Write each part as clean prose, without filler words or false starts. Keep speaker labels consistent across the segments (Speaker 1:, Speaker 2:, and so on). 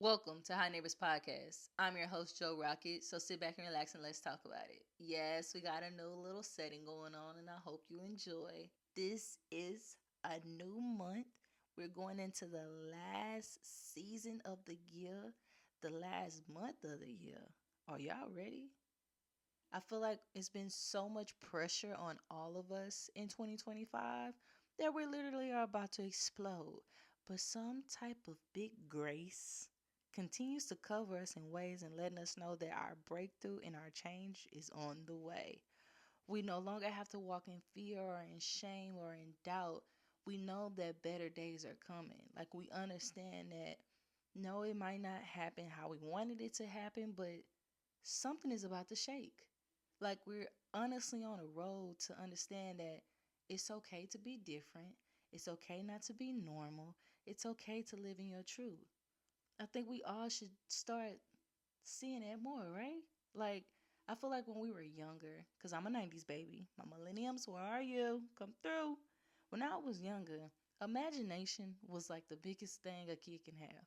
Speaker 1: Welcome to High Neighbors Podcast. I'm your host, Joe Rocket. So sit back and relax and let's talk about it. Yes, we got a new little setting going on, and I hope you enjoy. This is a new month. We're going into the last season of the year, the last month of the year. Are y'all ready? I feel like it's been so much pressure on all of us in 2025 that we literally are about to explode. But some type of big grace continues to cover us in ways and letting us know that our breakthrough and our change is on the way. We no longer have to walk in fear or in shame or in doubt. We know that better days are coming. Like we understand that no, it might not happen how we wanted it to happen, but something is about to shake. Like we're honestly on a road to understand that it's okay to be different. It's okay not to be normal. It's okay to live in your truth. I think we all should start seeing that more, right? Like, I feel like when we were younger, because I'm a 90s baby, my millenniums, where are you? Come through. When I was younger, imagination was like the biggest thing a kid can have.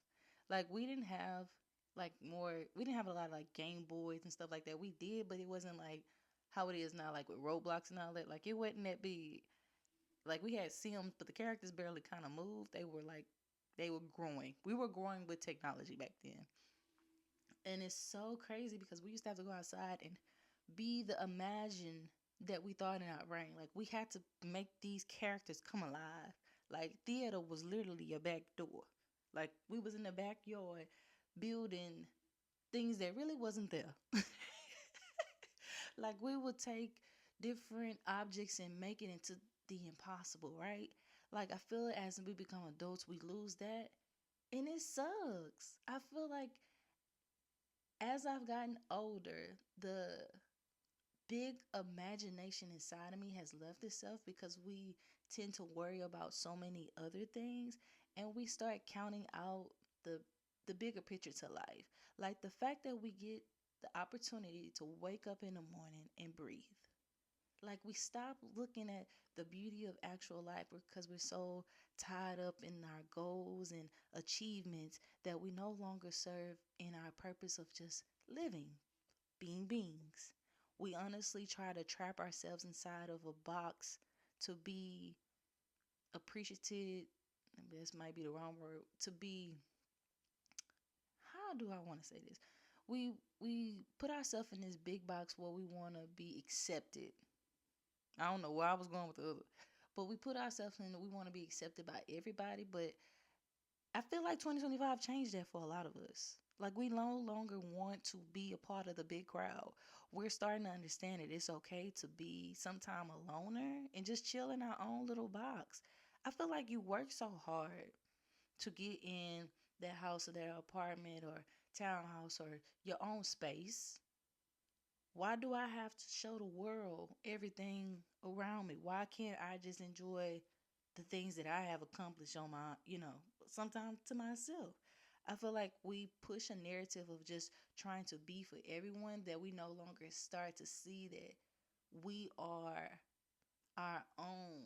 Speaker 1: Like, we didn't have a lot of like Game Boys and stuff like that. We did, but it wasn't like how it is now, like with Roblox and all that. Like, it wasn't that big. Like, we had Sims, but the characters barely kind of moved. They were growing. We were growing with technology back then. And it's so crazy because we used to have to go outside and be the imagine that we thought in our brain. Like we had to make these characters come alive. Like theater was literally a back door. Like we was in the backyard building things that really wasn't there. Like we would take different objects and make it into the impossible, right? Like I feel as we become adults, we lose that, and it sucks. I feel like as I've gotten older, the big imagination inside of me has left itself because we tend to worry about so many other things and we start counting out the the bigger picture to life. Like the fact that we get the opportunity to wake up in the morning and breathe. Like we stop looking at the beauty of actual life because we're so tied up in our goals and achievements that we no longer serve in our purpose of just living, being beings. We honestly try to trap ourselves inside of a box to be appreciated. This might be the wrong word. To be, how do I want to say this? We put ourselves in this big box where we want to be accepted. I don't know where I was going with the other, but we put ourselves in. We want to be accepted by everybody, but I feel like 2025 changed that for a lot of us. Like we no longer want to be a part of the big crowd. We're starting to understand that it's okay to be sometime a loner and just chill in our own little box. I feel like you work so hard to get in that house or that apartment or townhouse or your own space. Why do I have to show the world everything around me? Why can't I just enjoy the things that I have accomplished on my, sometimes to myself? I feel like we push a narrative of just trying to be for everyone that we no longer start to see that we are our own,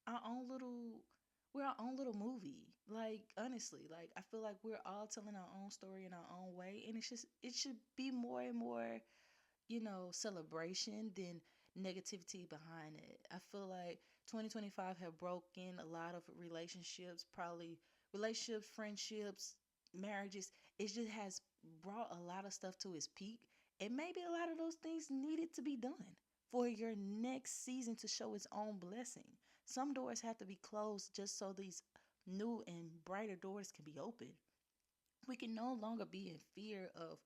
Speaker 1: our own little, we're our own little movie. Like, honestly, like, I feel like we're all telling our own story in our own way. And it should be more and more celebration than negativity behind it. I feel like 2025 have broken a lot of relationships, probably relationships, friendships, marriages. It just has brought a lot of stuff to its peak. And maybe a lot of those things needed to be done for your next season to show its own blessing. Some doors have to be closed just so these new and brighter doors can be opened. We can no longer be in fear of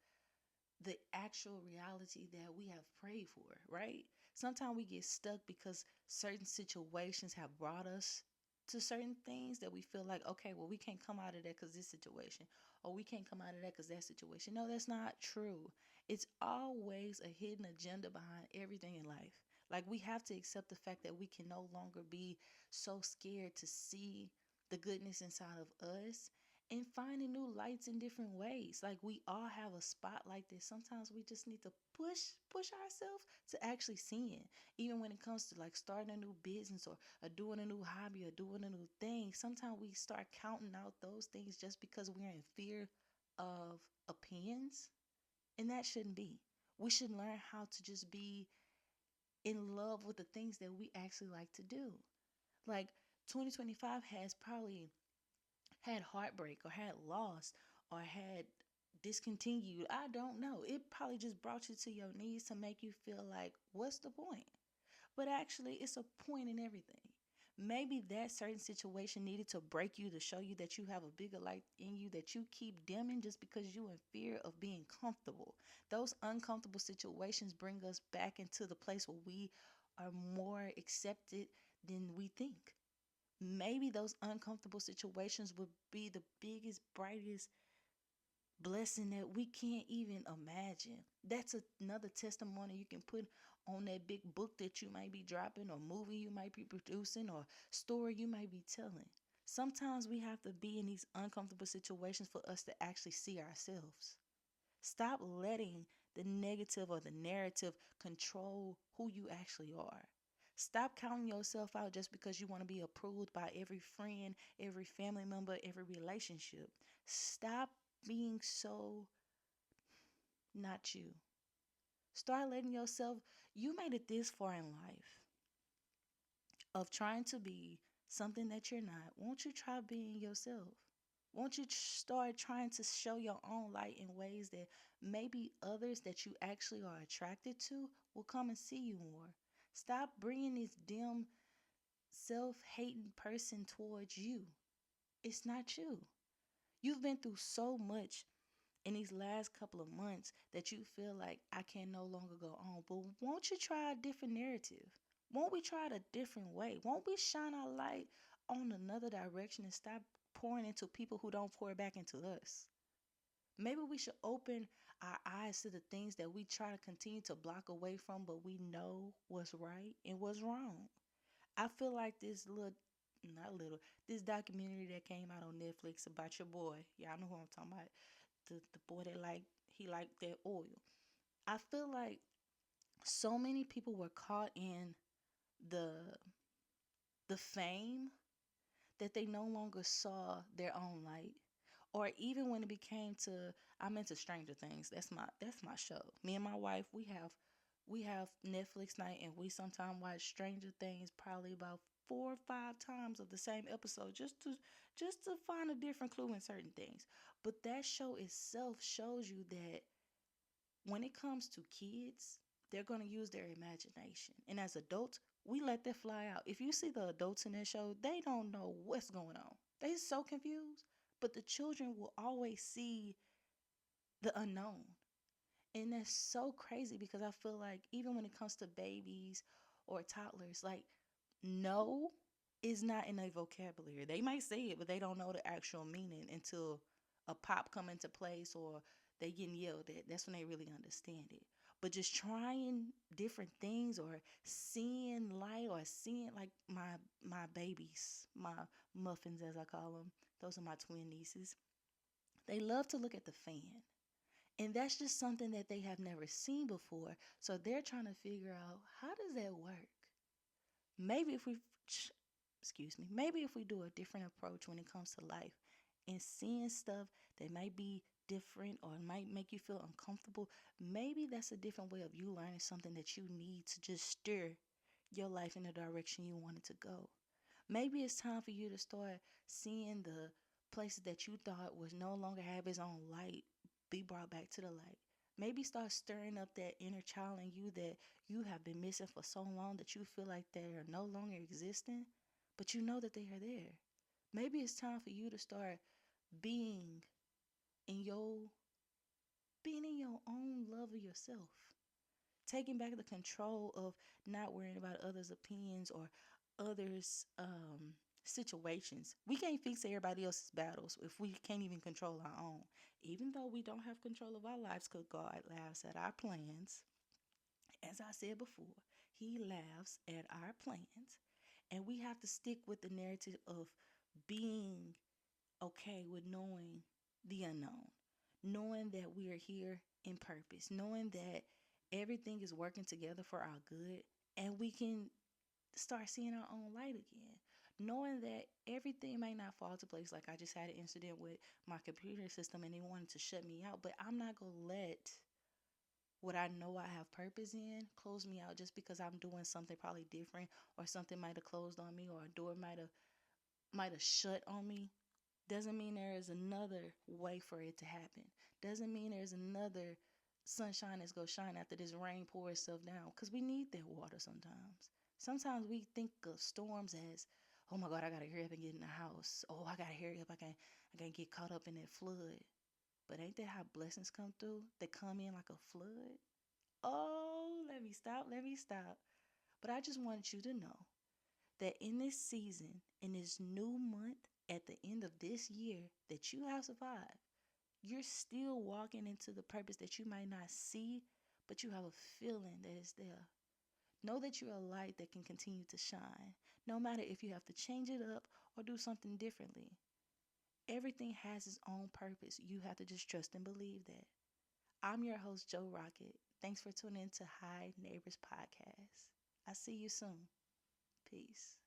Speaker 1: the actual reality that we have prayed for, right? Sometimes we get stuck because certain situations have brought us to certain things that we feel like, okay, well, we can't come out of that because this situation, or we can't come out of that because that situation. No, that's not true. It's always a hidden agenda behind everything in life. Like, we have to accept the fact that we can no longer be so scared to see the goodness inside of us and finding new lights in different ways. Like we all have a spot like this. Sometimes we just need to push ourselves to actually seeing. Even when it comes to like starting a new business or doing a new hobby or doing a new thing, sometimes we start counting out those things just because we're in fear of opinions, and that shouldn't be. We should learn how to just be in love with the things that we actually like to do. Like 2025 has probably had heartbreak or had loss or had discontinued. I don't know. It probably just brought you to your knees to make you feel like, what's the point? But actually, it's a point in everything. Maybe that certain situation needed to break you to show you that you have a bigger light in you that you keep dimming just because you're in fear of being comfortable. Those uncomfortable situations bring us back into the place where we are more accepted than we think. Maybe those uncomfortable situations would be the biggest, brightest blessing that we can't even imagine. That's another testimony you can put on that big book that you might be dropping, or movie you might be producing, or story you might be telling. Sometimes we have to be in these uncomfortable situations for us to actually see ourselves. Stop letting the negative or the narrative control who you actually are. Stop counting yourself out just because you want to be approved by every friend, every family member, every relationship. Stop being so not you. Start letting yourself, you made it this far in life of trying to be something that you're not. Won't you try being yourself? Won't you start trying to show your own light in ways that maybe others that you actually are attracted to will come and see you more? Stop bringing this dim, self hating person towards you. It's not you. You've been through so much in these last couple of months that you feel like I can no longer go on. But won't you try a different narrative? Won't we try it a different way? Won't we shine our light on another direction and stop pouring into people who don't pour back into us? Maybe we should open our eyes to the things that we try to continue to block away from, but we know what's right and what's wrong. I feel like not little, this documentary that came out on Netflix about your boy. Y'all know who I'm talking about. The boy that he liked that oil. I feel like so many people were caught in the the fame that they no longer saw their own light. Or even when it became to, I'm into Stranger Things. That's my show. Me and my wife, we have Netflix night, and we sometimes watch Stranger Things probably about 4 or 5 times of the same episode, just to find a different clue in certain things. But that show itself shows you that when it comes to kids, they're going to use their imagination. And as adults, we let that fly out. If you see the adults in that show, they don't know what's going on. They're so confused. But the children will always see the unknown. And that's so crazy because I feel like even when it comes to babies or toddlers, like no is not in their vocabulary. They might say it, but they don't know the actual meaning until a pop come into place or they getting yelled at. That's when they really understand it. But just trying different things or seeing light or seeing like my babies, my muffins as I call them, those are my twin nieces. They love to look at the fan. And that's just something that they have never seen before. So they're trying to figure out, how does that work? Maybe if we, excuse me, maybe if we do a different approach when it comes to life and seeing stuff that might be different or might make you feel uncomfortable, maybe that's a different way of you learning something that you need to just steer your life in the direction you want it to go. Maybe it's time for you to start seeing the places that you thought was no longer have its own light be brought back to the light. Maybe start stirring up that inner child in you that you have been missing for so long that you feel like they are no longer existing, but you know that they are there. Maybe it's time for you to start being in your being in your own love of yourself. Taking back the control of not worrying about others' opinions or others' situations. We can't fix everybody else's battles if we can't even control our own. Even though we don't have control of our lives, because God laughs at our plans. As I said before, He laughs at our plans. And we have to stick with the narrative of being okay with knowing the unknown, knowing that we are here in purpose, knowing that everything is working together for our good, and we can start seeing our own light again, knowing that everything may not fall to place. Like I just had an incident with my computer system and they wanted to shut me out, but I'm not going to let what I know I have purpose in close me out just because I'm doing something probably different, or something might have closed on me, or a door might have shut on me. Doesn't mean there is another way for it to happen. Doesn't mean there's another sunshine that's going to shine after this rain pours itself down, because we need that water sometimes. Sometimes we think of storms as, oh my God, I got to hurry up and get in the house. Oh, I got to hurry up. I can't get caught up in that flood. But ain't that how blessings come through? They come in like a flood. Oh, let me stop. Let me stop. But I just wanted you to know that in this season, in this new month, at the end of this year that you have survived, you're still walking into the purpose that you might not see, but you have a feeling that it's there. Know that you're a light that can continue to shine, no matter if you have to change it up or do something differently. Everything has its own purpose. You have to just trust and believe that. I'm your host, Joe Rocket. Thanks for tuning in to Hi Neighbors Podcast. I see you soon. Peace.